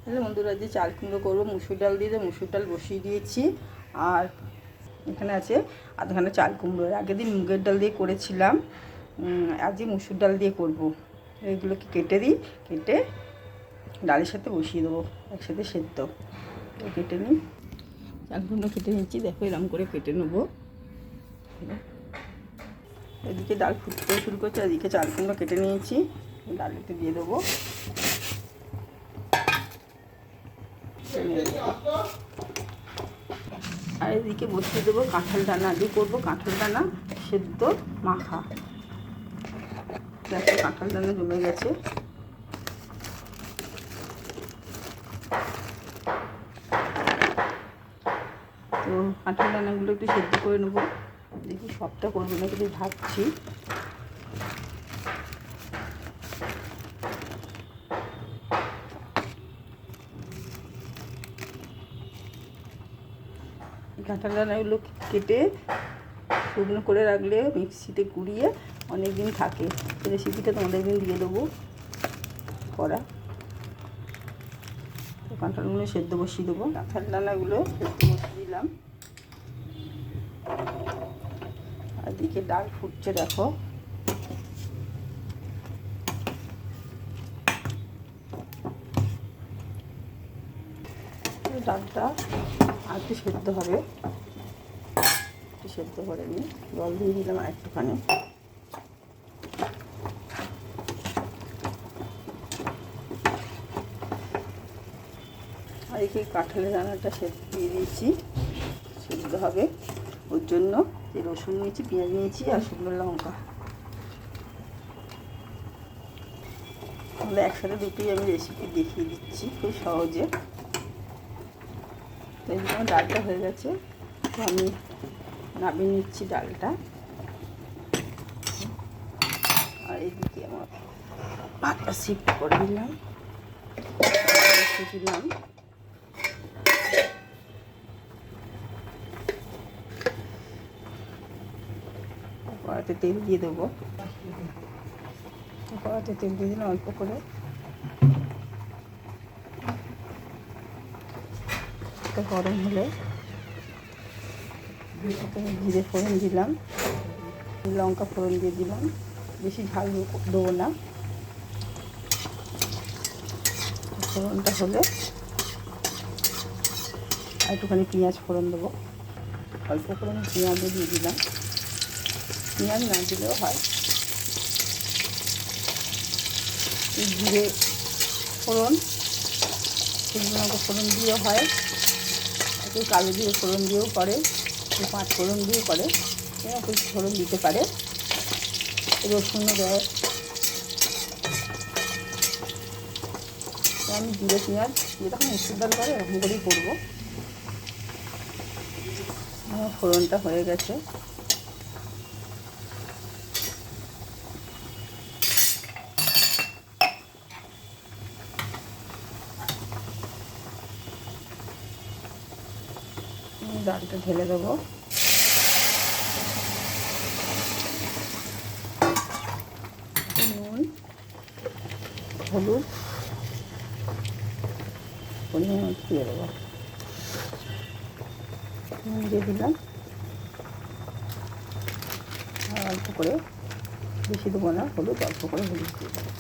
তাহলে বন্ধুরা যে চাল কুমড়ো করবো মুসুর ডাল দিয়ে মুসুর ডাল বসিয়ে দিয়েছি। আর এখানে আছে আধখানা চাল কুমড়ো। আগের দিন মুগের ডাল দিয়ে করেছিলাম, আজকে মুসুর ডাল দিয়ে করব। এইগুলোকে কেটে দিই, কেটে ডালের সাথে বসিয়ে দেবো একসাথে সেদ্ধ। কেটে নিই, চাল কুমড়ো কেটে নিচ্ছি, দেখো এরকম করে কেটে নেবো। এদিকে ডাল ফুটতে শুরু করছে, এদিকে চাল কুমড়ো কেটে নিয়েছি, ডালেতে দিয়ে দেবো। আর এদিকে বসিয়ে দেবো কাঁঠাল দানা দিয়ে করবো, কাঁঠাল দানা সেদ্ধ মাখা। দেখো কাঁঠাল দানা জমে গেছে। তো কাঁঠাল দানাগুলো একটু সেদ্ধ করে নেবো, দেখি সবটা করবো না কিন্তু ভাবছি। কাঁঠাল দানাগুলো কেটে শুকনো করে রাখলে মিক্সিতে গুঁড়িয়ে অনেক দিন থাকে। এই রেসিপিটা তোমাদের দিন দিয়ে দেবো করা। তো কাঁঠালগুলো সেদ্ধ বসিয়ে দেবো, কাঁঠাল দানাগুলো সেদ্ধ বসিয়ে দিলাম। আর দিকে ডাল ফুটছে, দেখো ডালটা আর একটু সেদ্ধ হবে, একটু সেদ্ধ করে নিই। জল দিয়ে দিলাম আর একটুখানি। আর এখানে কাঁঠালের দানাটা সেদ্ধ দিয়ে দিয়েছি, সেদ্ধ হবে। ওর জন্য এই রসুন নিয়েছি, পেঁয়াজ নিয়েছি আর শুকনো লঙ্কা। তাহলে একসাথে দুটোই আমি রেসিপি দেখিয়ে দিচ্ছি খুব সহজে। তো এই জন্য ডালটা হয়ে গেছে, তো আমি নামিয়ে নিচ্ছি ডালটা। আর এদিকে আমার ভাতটা শিফট করে দিলাম, দিলাম। কড়াতে তেল দিয়ে দেবো, কড়াতে তেল দিয়ে দিলাম অল্প করে। গরম হলে জিরে ফোড়ন দিলাম, লঙ্কা ফোড়ন দিয়ে দিলাম। বেশি ঝাল দেবো না। ফোড়নটা হলে একটুখানি পেঁয়াজ ফোড়ন দেবো, অল্প করে আমি পেঁয়াজও দিয়ে দিলাম। পেঁয়াজ না দিলেও হয়। জিরে ফোড়ন, শুকনো লঙ্কা ফোড়ন দিয়েও হয়, কেউ কালো জিরে ফোড়ন দিয়েও করে, কেউ পাঁচ ফোড়ন দিয়েও করে, কেউ ফোড়ন দিতে পারে। রসুনও দেয়। আমি জিরে পেঁয়াজ যেরকম মুসুর ডাল করে এরকম করেই করবো। আমার ফোড়নটা হয়ে গেছে। ডালটা ঢেলে দেবো। নুন, হলুদ পরিমাণ মতো দিয়ে দেবো। নুন দিয়ে দিলাম, আর অল্প করে, বেশি দেবো না হলুদ, অল্প করে হলুদ দিয়ে দেবো।